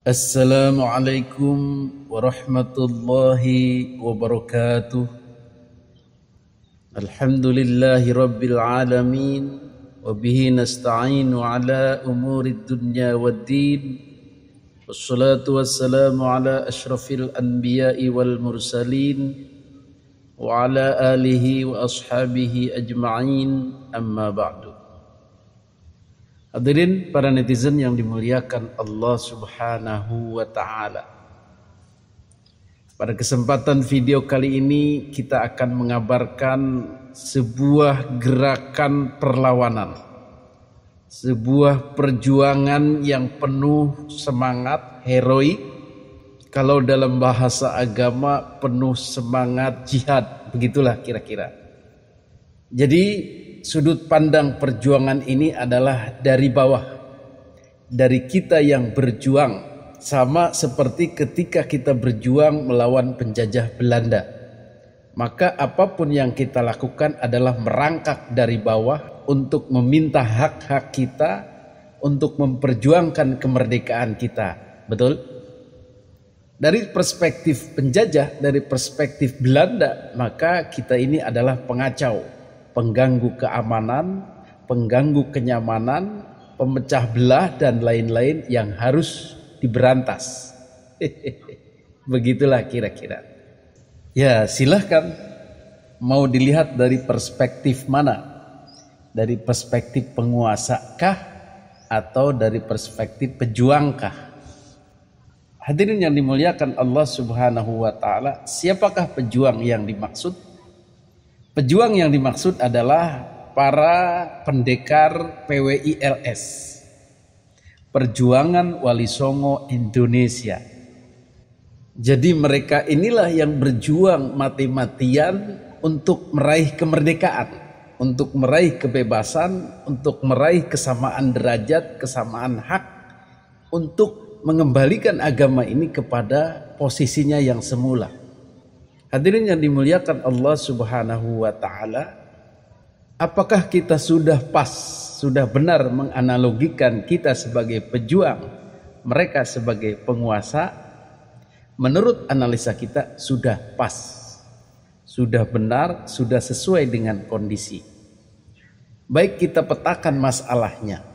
Assalamualaikum warahmatullahi wabarakatuh. Alhamdulillahi rabbil alamin. Wabihi nasta'inu ala umurid dunya waddin. Wassalatu wassalamu ala ashrafil anbiya'i wal mursalin. Wa ala alihi wa ashabihi ajma'in, amma ba'du. Hadirin para netizen yang dimuliakan Allah Subhanahu wa ta'ala. Pada kesempatan video kali ini kita akan mengabarkan sebuah gerakan perlawanan, sebuah perjuangan yang penuh semangat, heroik. Kalau dalam bahasa agama penuh semangat jihad, begitulah kira-kira. Jadi sudut pandang perjuangan ini adalah dari bawah, dari kita yang berjuang, sama seperti ketika kita berjuang melawan penjajah Belanda. Maka apapun yang kita lakukan adalah merangkak dari bawah untuk meminta hak-hak kita, untuk memperjuangkan kemerdekaan kita. Betul? Dari perspektif penjajah, dari perspektif Belanda, maka kita ini adalah pengacau, pengganggu keamanan, pengganggu kenyamanan, pemecah belah dan lain-lain yang harus diberantas. Begitulah kira-kira. Ya, silahkan mau dilihat dari perspektif mana? Dari perspektif penguasa kah atau dari perspektif pejuangkah? Hadirin yang dimuliakan Allah Subhanahu wa ta'ala, siapakah pejuang yang dimaksud? Pejuang yang dimaksud adalah para pendekar PWILS, Perjuangan Wali Songo Indonesia. Jadi mereka inilah yang berjuang mati-matian untuk meraih kemerdekaan, untuk meraih kebebasan, untuk meraih kesamaan derajat, kesamaan hak, untuk mengembalikan agama ini kepada posisinya yang semula. Hadirin yang dimuliakan Allah Subhanahu wa ta'ala, apakah kita sudah pas, sudah benar menganalogikan kita sebagai pejuang, mereka sebagai penguasa? Menurut analisa kita sudah pas, sudah benar, sudah sesuai dengan kondisi. Baik, kita petakan masalahnya.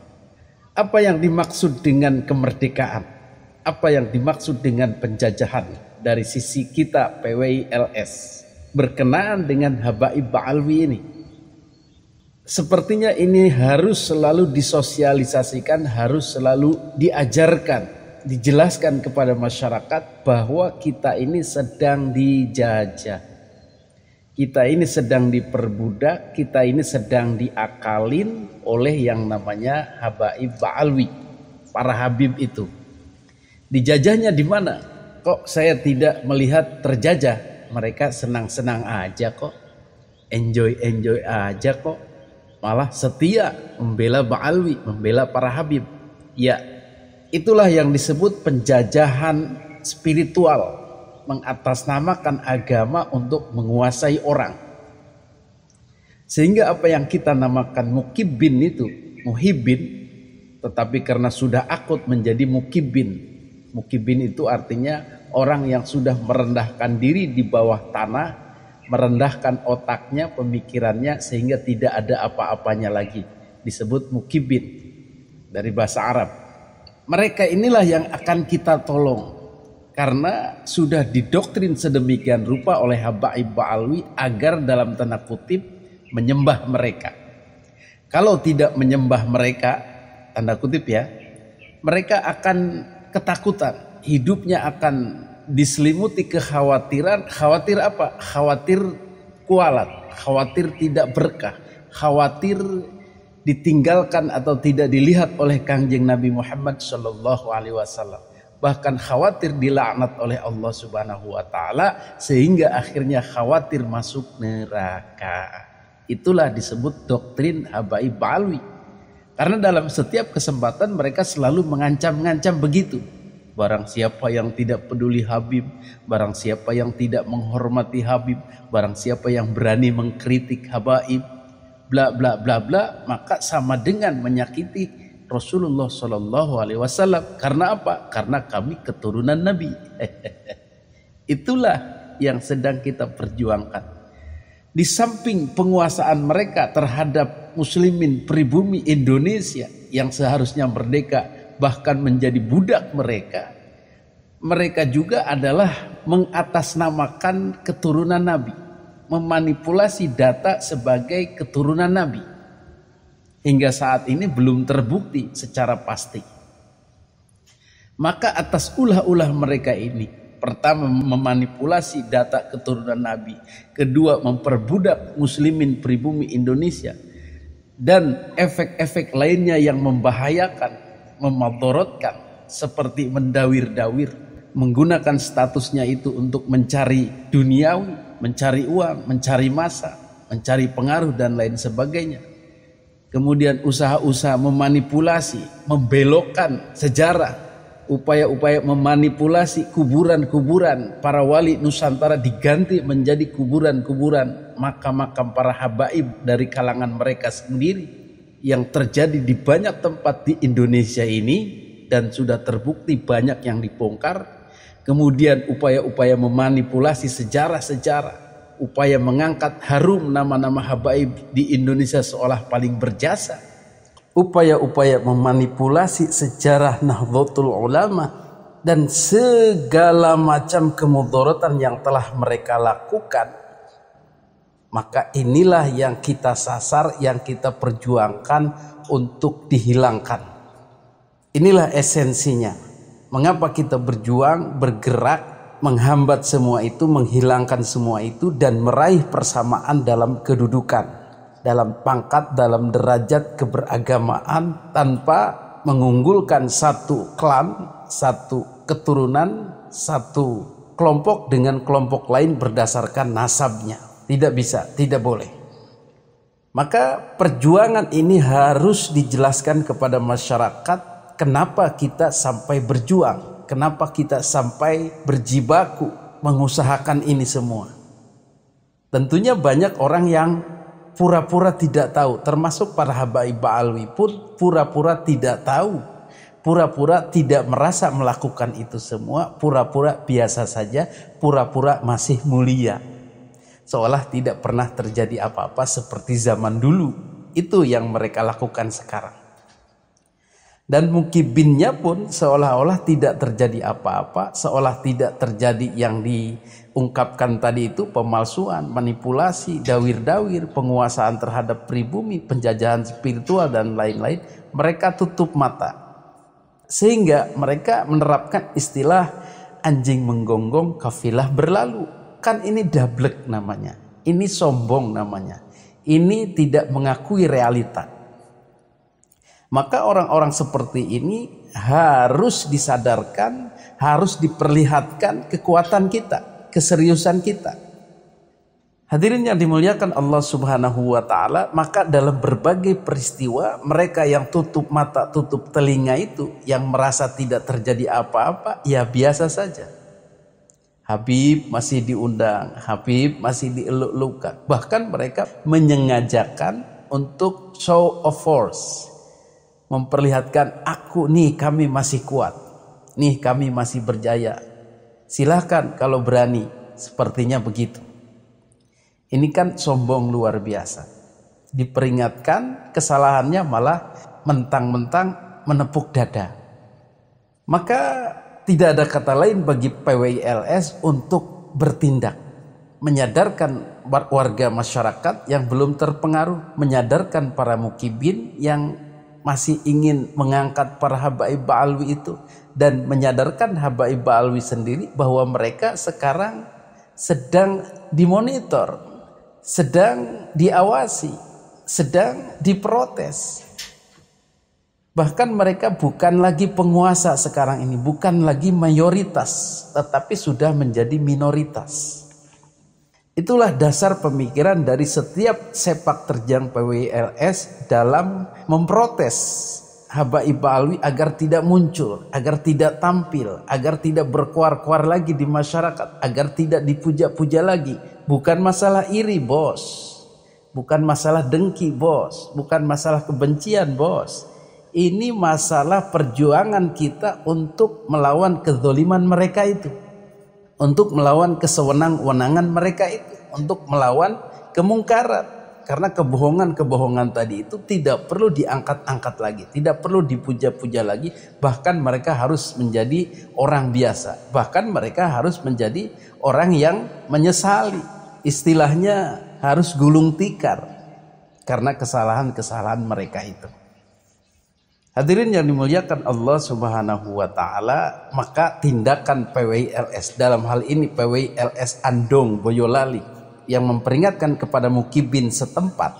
Apa yang dimaksud dengan kemerdekaan? Apa yang dimaksud dengan penjajahan dari sisi kita PWILS berkenaan dengan Habaib Ba'alwi ini? Sepertinya ini harus selalu disosialisasikan, harus selalu diajarkan, dijelaskan kepada masyarakat bahwa kita ini sedang dijajah, kita ini sedang diperbudak, kita ini sedang diakalin oleh yang namanya Habaib Ba'alwi, para Habib itu. Dijajahnya di mana? Kok saya tidak melihat terjajah? Mereka senang-senang aja kok, enjoy aja kok, malah setia membela Ba'alwi, membela para Habib. Ya, itulah yang disebut penjajahan spiritual, mengatasnamakan agama untuk menguasai orang. Sehingga apa yang kita namakan mukibin itu, muhibin, tetapi karena sudah akut menjadi mukibin. Mukibin itu artinya orang yang sudah merendahkan diri di bawah tanah, merendahkan otaknya, pemikirannya, sehingga tidak ada apa-apanya lagi. Disebut mukibin dari bahasa Arab. Mereka inilah yang akan kita tolong, karena sudah didoktrin sedemikian rupa oleh Habaib Ba'alwi agar dalam tanda kutip menyembah mereka. Kalau tidak menyembah mereka, tanda kutip ya, mereka akan ketakutan, hidupnya akan diselimuti kekhawatiran. Khawatir apa? Khawatir kualat, khawatir tidak berkah, khawatir ditinggalkan atau tidak dilihat oleh Kangjeng Nabi Muhammad sallallahu alaihi wasallam. Bahkan khawatir dilaknat oleh Allah Subhanahu wa ta'ala, sehingga akhirnya khawatir masuk neraka. Itulah disebut doktrin Habaib Ba'alwi. Karena dalam setiap kesempatan mereka selalu mengancam-ngancam begitu. Barang siapa yang tidak peduli Habib, barang siapa yang tidak menghormati Habib, barang siapa yang berani mengkritik Habaib, bla bla bla bla, maka sama dengan menyakiti Rasulullah Shallallahu Alaihi Wasallam. Karena apa? Karena kami keturunan Nabi. Itulah yang sedang kita perjuangkan. Di samping penguasaan mereka terhadap muslimin pribumi Indonesia yang seharusnya merdeka bahkan menjadi budak mereka, mereka juga adalah mengatasnamakan keturunan Nabi, memanipulasi data sebagai keturunan Nabi. Hingga saat ini belum terbukti secara pasti. Maka atas ulah-ulah mereka ini, pertama memanipulasi data keturunan Nabi, kedua memperbudak muslimin pribumi Indonesia, dan efek-efek lainnya yang membahayakan, memadorotkan, seperti mendawir-dawir, menggunakan statusnya itu untuk mencari duniawi, mencari uang, mencari massa, mencari pengaruh dan lain sebagainya. Kemudian usaha-usaha memanipulasi, membelokkan sejarah, upaya-upaya memanipulasi kuburan-kuburan para wali Nusantara diganti menjadi kuburan-kuburan makam-makam para habaib dari kalangan mereka sendiri yang terjadi di banyak tempat di Indonesia ini dan sudah terbukti banyak yang dibongkar. Kemudian upaya-upaya memanipulasi sejarah-sejarah, upaya mengangkat harum nama-nama habaib di Indonesia seolah paling berjasa, upaya-upaya memanipulasi sejarah Nahdlatul Ulama, dan segala macam kemudaratan yang telah mereka lakukan. Maka inilah yang kita sasar, yang kita perjuangkan untuk dihilangkan. Inilah esensinya. Mengapa kita berjuang, bergerak, menghambat semua itu, menghilangkan semua itu, dan meraih persamaan dalam kedudukan, dalam pangkat, dalam derajat keberagamaan, tanpa mengunggulkan satu klan, satu keturunan, satu kelompok dengan kelompok lain berdasarkan nasabnya. Tidak bisa, tidak boleh. Maka perjuangan ini harus dijelaskan kepada masyarakat kenapa kita sampai berjuang, kenapa kita sampai berjibaku mengusahakan ini semua. Tentunya banyak orang yang pura-pura tidak tahu, termasuk para habaib Ba'alwi pun pura-pura tidak tahu, pura-pura tidak merasa melakukan itu semua, pura-pura biasa saja, pura-pura masih mulia, seolah tidak pernah terjadi apa-apa seperti zaman dulu. Itu yang mereka lakukan sekarang. Dan mukibinnya pun seolah-olah tidak terjadi apa-apa, seolah tidak terjadi yang diungkapkan tadi itu, pemalsuan, manipulasi, dawir-dawir, penguasaan terhadap pribumi, penjajahan spiritual dan lain-lain. Mereka tutup mata. Sehingga mereka menerapkan istilah anjing menggonggong kafilah berlalu. Kan ini dablek namanya. Ini sombong namanya. Ini tidak mengakui realita. Maka orang-orang seperti ini harus disadarkan, harus diperlihatkan kekuatan kita, keseriusan kita. Hadirin yang dimuliakan Allah Subhanahu wa Ta'ala, maka dalam berbagai peristiwa mereka yang tutup mata, tutup telinga itu, yang merasa tidak terjadi apa-apa, ya biasa saja. Habib masih diundang, Habib masih dieluk-elukan. Bahkan mereka menyengajakan untuk show of force, memperlihatkan aku nih, kami masih kuat, nih kami masih berjaya, silahkan kalau berani. Sepertinya begitu. Ini kan sombong luar biasa. Diperingatkan kesalahannya malah mentang-mentang menepuk dada. Maka tidak ada kata lain bagi PWILS untuk bertindak, menyadarkan warga masyarakat yang belum terpengaruh, menyadarkan para mukibin yang masih ingin mengangkat para habaib Ba'alwi itu, dan menyadarkan habaib Ba'alwi sendiri bahwa mereka sekarang sedang dimonitor, sedang diawasi, sedang diprotes. Bahkan mereka bukan lagi penguasa sekarang ini, bukan lagi mayoritas, tetapi sudah menjadi minoritas. Itulah dasar pemikiran dari setiap sepak terjang PWILS dalam memprotes habaib Ba'alwi agar tidak muncul, agar tidak tampil, agar tidak berkuar-kuar lagi di masyarakat, agar tidak dipuja-puja lagi. Bukan masalah iri, bos. Bukan masalah dengki, bos. Bukan masalah kebencian, bos. Ini masalah perjuangan kita untuk melawan kezaliman mereka itu, untuk melawan kesewenang-wenangan mereka itu, untuk melawan kemungkaran. Karena kebohongan-kebohongan tadi itu tidak perlu diangkat-angkat lagi, tidak perlu dipuja-puja lagi. Bahkan mereka harus menjadi orang biasa, bahkan mereka harus menjadi orang yang menyesali. Istilahnya harus gulung tikar karena kesalahan-kesalahan mereka itu. Hadirin yang dimuliakan Allah Subhanahu wa taala, maka tindakan PWILS dalam hal ini PWILS Andong Boyolali yang memperingatkan kepada mukibin setempat,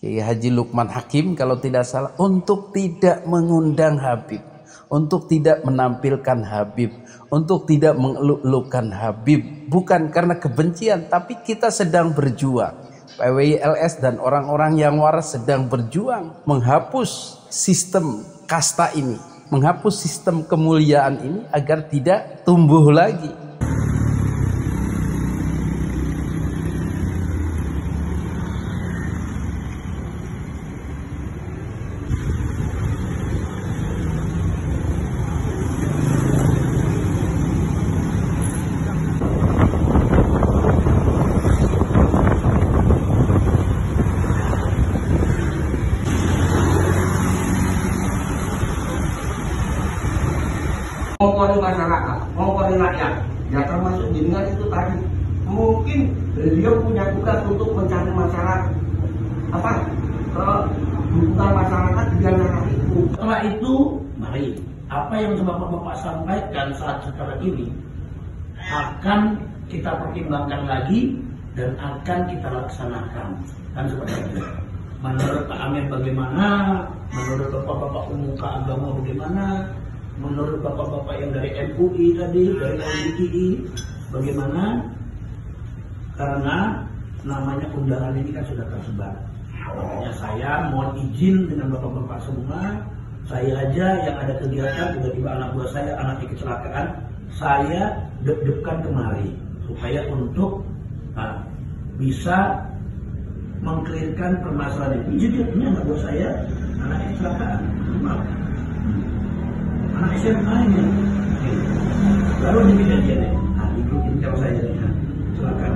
Kiai Haji Lukman Hakim kalau tidak salah, untuk tidak mengundang Habib, untuk tidak menampilkan Habib, untuk tidak mengeluk-elukan Habib, bukan karena kebencian, tapi kita sedang berjuang. PWILS dan orang-orang yang waras sedang berjuang menghapus sistem kasta ini, menghapus sistem kemuliaan ini agar tidak tumbuh lagi. Ngomongin masyarakat, ngomongin rakyat, ya termasuk jenengan itu tadi. Mungkin beliau punya tugas untuk mencari masyarakat, dukungan masyarakat di dalam itu. Setelah itu, mari apa yang Bapak-bapak sampaikan saat sekarang ini akan kita pertimbangkan lagi dan akan kita laksanakan. Kan seperti itu. Menurut Pak Amir bagaimana? Menurut Bapak-bapak pemuka agama bagaimana? Menurut bapak-bapak yang dari MUI tadi, dari LDII, bagaimana? Karena namanya undangan ini kan sudah tersebar. Makanya saya mohon izin dengan bapak-bapak semua, saya aja yang ada kegiatan, tiba-tiba anak buah saya, anaknya kecelakaan, saya deg-degan kemari, supaya untuk bisa mengklirkan permasalahan itu. Jadi ini anak buah saya, anaknya kecelakaan. Anak SMA ini, lalu demikian dia, ikutin kalau saya silakan.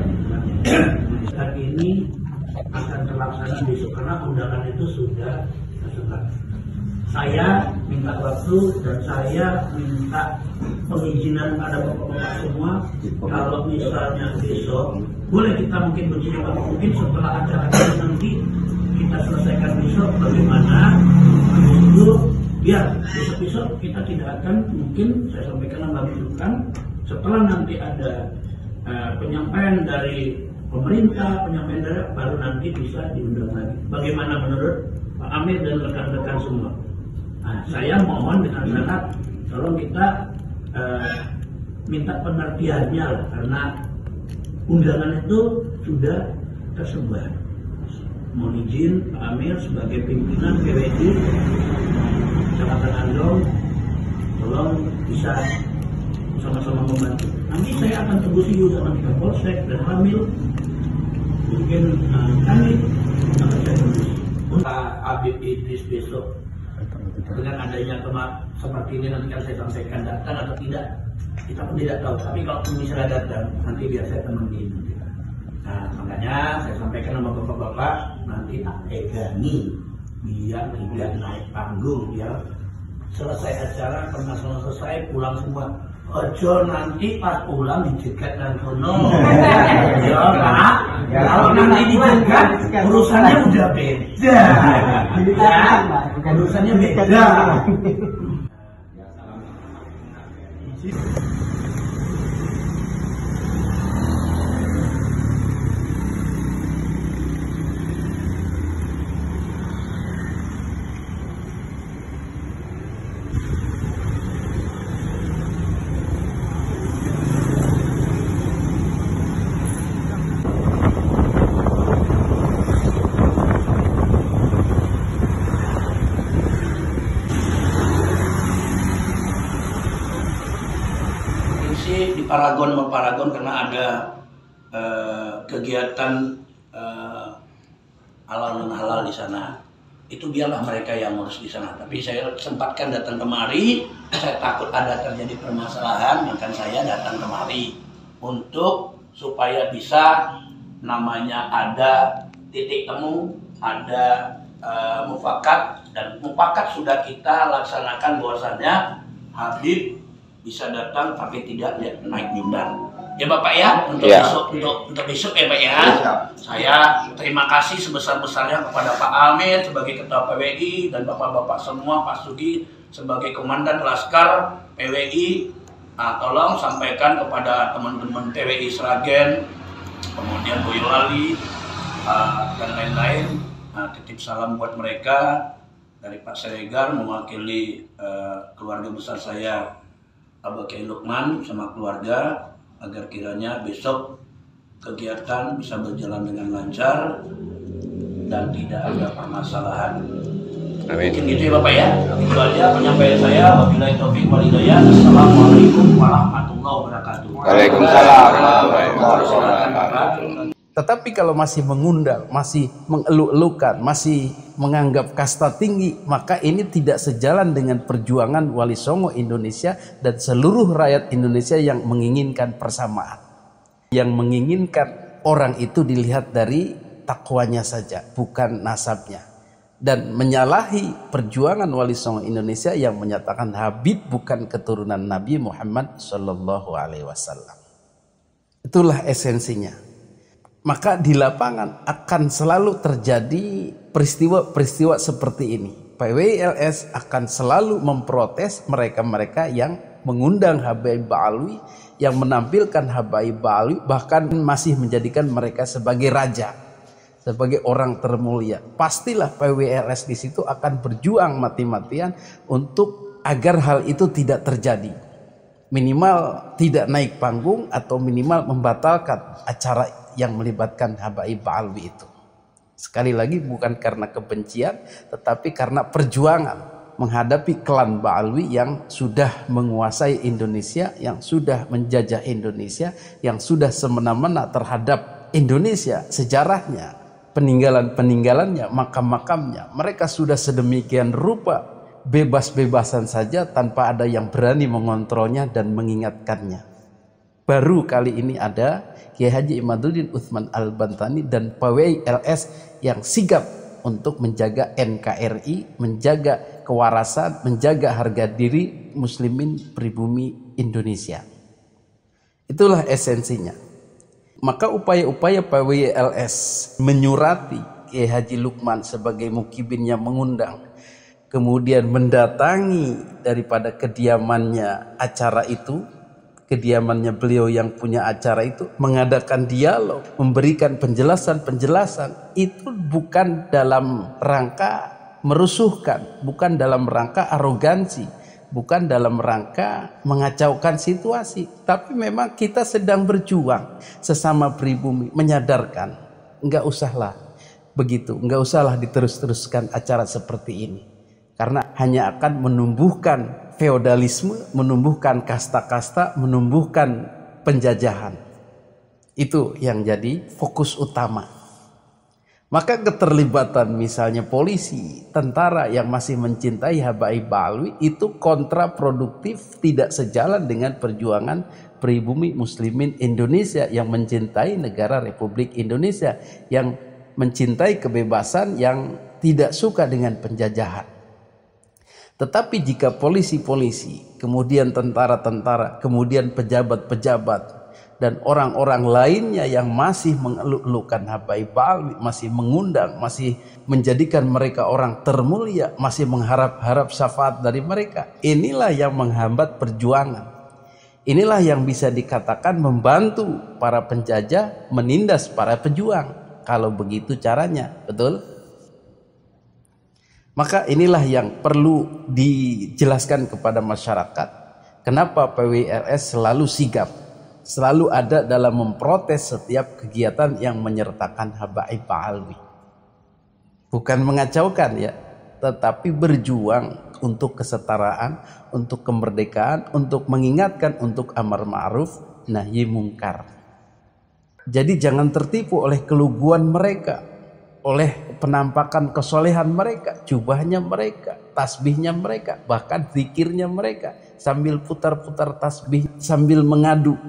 Hari ini akan terlaksana besok karena undangan itu sudah tersebar. Saya minta waktu dan saya minta pengizinan pada bapak-bapak semua. Kalau misalnya besok, boleh kita mungkin begini, mungkin setelah acara ini nanti kita selesaikan besok bagaimana itu. Biar besok-besok kita tidak akan, mungkin saya sampaikan lanjutkan setelah nanti ada penyampaian dari pemerintah, penyampaian dari baru nanti bisa diundang lagi. Bagaimana menurut Pak Amir dan rekan-rekan semua? Nah, saya mohon dengan syarat tolong kita minta pengertiannya lah, karena undangan itu sudah tersebar. Mohon izin Pak Amir sebagai pimpinan PWI Kecamatan Andong, tolong bisa sama-sama membantu. Nanti saya akan tembus sama Pak Polsek dan Hamil. Mungkin kami akan saya tembus. Pak Habib Idris besok dengan adanya seperti ini nanti kan saya sampaikan datang atau tidak, kita pun tidak tahu. Tapi kalau misalnya datang, nanti biar saya temenin. Nah, makanya saya sampaikan sama bapak-bapak nanti tak tegani biar tidak naik panggung, ya selesai acara permasalahan selesai pulang semua. Ojo nanti pas pulang dijegat dan kono. Ya Pak, kalau nanti dijegat urusannya udah beda. Ya, urusannya beda. Di Paragon karena ada kegiatan halal dan halal di sana. itu biarlah mereka yang ngurus di sana. Tapi saya sempatkan datang kemari, saya takut ada terjadi permasalahan, maka saya datang kemari untuk supaya bisa namanya ada titik temu, ada mufakat, dan mufakat sudah kita laksanakan bahwasannya Habib bisa datang tapi tidak naik mimbar. Ya Bapak ya, untuk besok ya Pak ya. Saya terima kasih sebesar-besarnya kepada Pak Amir sebagai Ketua PWI dan Bapak-bapak semua, Pak Sugi sebagai Komandan Laskar PWI. Nah, tolong sampaikan kepada teman-teman PWI Sragen, kemudian Boyolali dan lain-lain. Titip salam buat mereka dari Pak Siregar mewakili keluarga besar saya, Abah Kiai Lukman sama keluarga, agar kiranya besok kegiatan bisa berjalan dengan lancar dan tidak ada permasalahan. Amin. Mungkin gitu ya Bapak ya. Itu aja penyampaian saya. Wabillahi taufiq wal hidayah. Assalamualaikum warahmatullahi wabarakatuh. Waalaikumsalam warahmatullahi wabarakatuh. Tetapi kalau masih mengundang, masih mengeluh-elukan, masih menganggap kasta tinggi, maka ini tidak sejalan dengan perjuangan Wali Songo Indonesia dan seluruh rakyat Indonesia yang menginginkan persamaan. Yang menginginkan orang itu dilihat dari takwanya saja, bukan nasabnya. Dan menyalahi perjuangan Wali Songo Indonesia yang menyatakan Habib bukan keturunan Nabi Muhammad SAW. Itulah esensinya. Maka di lapangan akan selalu terjadi peristiwa-peristiwa seperti ini. PWILS akan selalu memprotes mereka-mereka yang mengundang Habaib Ba'alwi, yang menampilkan Habaib Ba'alwi, bahkan masih menjadikan mereka sebagai raja, sebagai orang termulia. Pastilah PWILS di situ akan berjuang mati-matian untuk agar hal itu tidak terjadi. Minimal tidak naik panggung atau minimal membatalkan acara yang melibatkan Habaib Ba'alwi itu. Sekali lagi bukan karena kebencian, tetapi karena perjuangan menghadapi klan Ba'alwi yang sudah menguasai Indonesia, yang sudah menjajah Indonesia, yang sudah semena-mena terhadap Indonesia, sejarahnya, peninggalan-peninggalannya, makam-makamnya. Mereka sudah sedemikian rupa bebas-bebasan saja tanpa ada yang berani mengontrolnya dan mengingatkannya. Baru kali ini ada Kiai Haji Imaduddin Utsman Al-Bantani dan PWILS yang sigap untuk menjaga NKRI, menjaga kewarasan, menjaga harga diri muslimin pribumi Indonesia. Itulah esensinya. Maka upaya-upaya PWILS menyurati Kiai Haji Lukman sebagai mukibin yang mengundang, kemudian mendatangi daripada kediamannya acara itu, kediamannya beliau yang punya acara itu, mengadakan dialog, memberikan penjelasan-penjelasan, itu bukan dalam rangka merusuhkan, bukan dalam rangka arogansi, bukan dalam rangka mengacaukan situasi, tapi memang kita sedang berjuang sesama pribumi, menyadarkan, enggak usahlah begitu, enggak usahlah diterus-teruskan acara seperti ini, karena hanya akan menumbuhkan feodalisme, menumbuhkan kasta-kasta, menumbuhkan penjajahan. Itu yang jadi fokus utama. Maka keterlibatan misalnya polisi, tentara yang masih mencintai Habaib Ba'alwi itu kontraproduktif, tidak sejalan dengan perjuangan pribumi muslimin Indonesia yang mencintai negara Republik Indonesia, yang mencintai kebebasan, yang tidak suka dengan penjajahan. Tetapi jika polisi-polisi, kemudian tentara-tentara, kemudian pejabat-pejabat, dan orang-orang lainnya yang masih mengeluh-elukan Habaib Ba'alwi, masih mengundang, masih menjadikan mereka orang termulia, masih mengharap-harap syafaat dari mereka, inilah yang menghambat perjuangan. Inilah yang bisa dikatakan membantu para penjajah menindas para pejuang. Kalau begitu caranya, betul? Maka inilah yang perlu dijelaskan kepada masyarakat. Kenapa PWILS selalu sigap, selalu ada dalam memprotes setiap kegiatan yang menyertakan Habaib Ba'alwi. Bukan mengacaukan ya, tetapi berjuang untuk kesetaraan, untuk kemerdekaan, untuk mengingatkan, untuk amar ma'ruf, nahi mungkar. Jadi jangan tertipu oleh keluguan mereka. oleh penampakan kesolehan mereka, jubahnya mereka, tasbihnya mereka, bahkan zikirnya mereka, sambil putar-putar tasbih, sambil mengadu,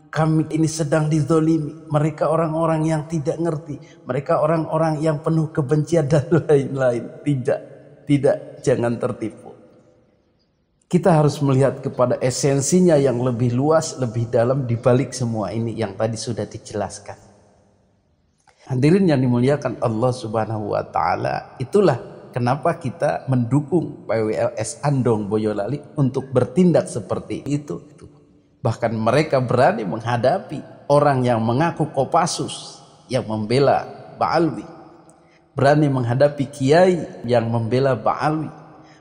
kami ini sedang dizolimi, mereka orang-orang yang tidak ngerti, mereka orang-orang yang penuh kebencian dan lain-lain. Tidak, jangan tertipu. Kita harus melihat kepada esensinya yang lebih luas, lebih dalam dibalik semua ini yang tadi sudah dijelaskan. Hadirin yang dimuliakan Allah Subhanahu wa Ta'ala, itulah kenapa kita mendukung PWLS Andong Boyolali untuk bertindak seperti itu. Bahkan mereka berani menghadapi orang yang mengaku Kopassus yang membela Ba'alwi, berani menghadapi kiai yang membela Ba'alwi,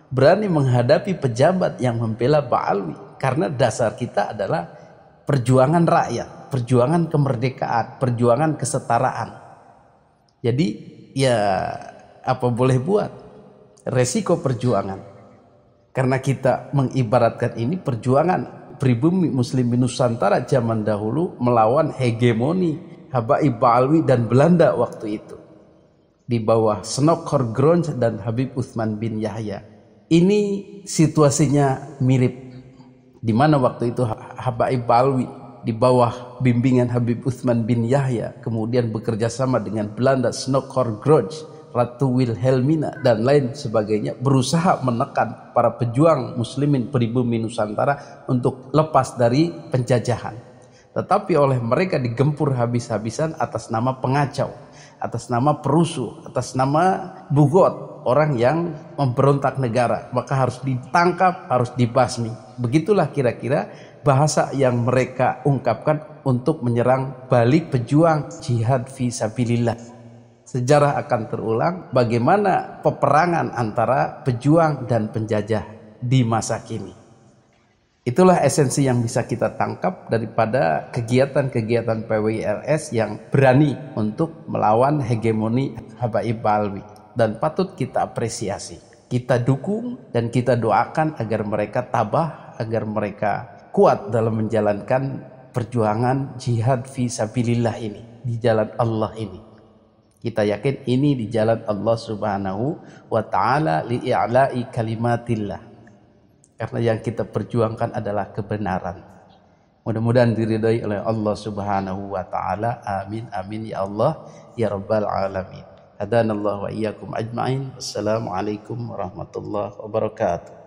berani menghadapi pejabat yang membela Ba'alwi, karena dasar kita adalah perjuangan rakyat, perjuangan kemerdekaan, perjuangan kesetaraan. Jadi ya apa boleh buat, resiko perjuangan. Karena kita mengibaratkan ini perjuangan pribumi muslim Nusantara zaman dahulu melawan hegemoni Habaib Ba'alwi dan Belanda waktu itu. Di bawah Snok Horgrond dan Habib Utsman bin Yahya. Ini situasinya mirip. Di mana waktu itu Habaib Ba'alwi di bawah bimbingan Habib Utsman bin Yahya kemudian bekerja sama dengan Belanda, Snok Horgrond, Ratu Wilhelmina dan lain sebagainya, berusaha menekan para pejuang muslimin pribumi Nusantara untuk lepas dari penjajahan. Tetapi oleh mereka digempur habis-habisan atas nama pengacau, atas nama perusuh, atas nama bugot, orang yang memberontak negara, maka harus ditangkap, harus dibasmi. Begitulah kira-kira bahasa yang mereka ungkapkan untuk menyerang balik pejuang jihad fisabilillah. Sejarah akan terulang bagaimana peperangan antara pejuang dan penjajah di masa kini. Itulah esensi yang bisa kita tangkap daripada kegiatan-kegiatan PWLS yang berani untuk melawan hegemoni Habaib Ba'alwi, dan patut kita apresiasi. Kita dukung dan kita doakan agar mereka tabah, agar mereka kuat dalam menjalankan perjuangan jihad fisabilillah ini, di jalan Allah ini. Kita yakin ini di jalan Allah Subhanahu wa Ta'ala li'i'la'i kalimatillah, karena yang kita perjuangkan adalah kebenaran. Mudah-mudahan diridhai oleh Allah Subhanahu wa Ta'ala. Amin amin ya Allah ya rabbal alamin. Hadanallahu wa iyyakum ajma'in. Wassalamualaikum warahmatullahi wabarakatuh.